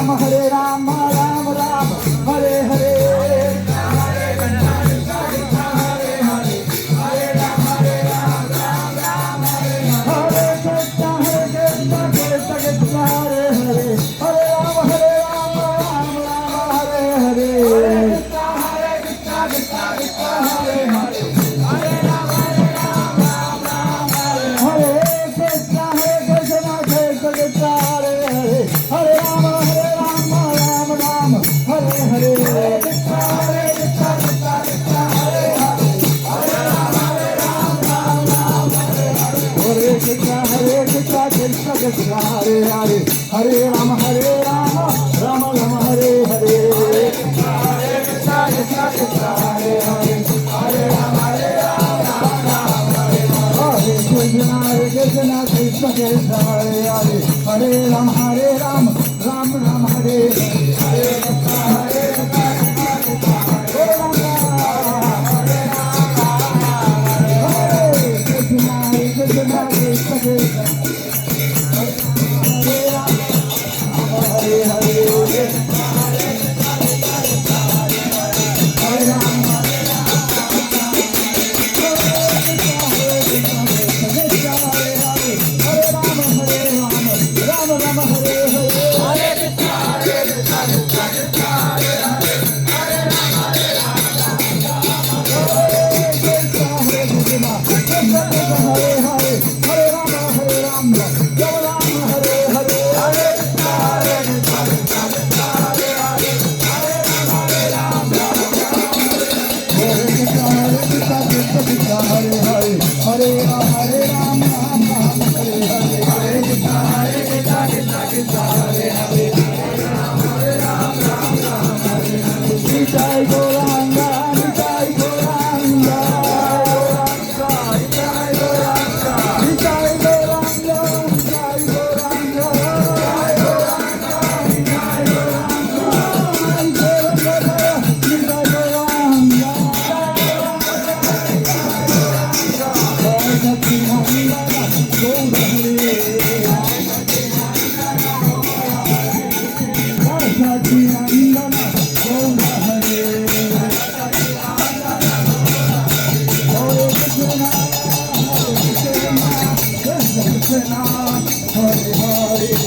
Ram Ram Ram Hare Hare Hare Hare Hare Ram Ram Ram Hare Hare Hare Krishna Krishna Hare Hare Hare Ram Ram Ram Hare Hare Krishna Krishna Krishna Hare Hare Hare Ram Ram Ram Hare Hare Hare Krishna Krishna Krishna Hare Hare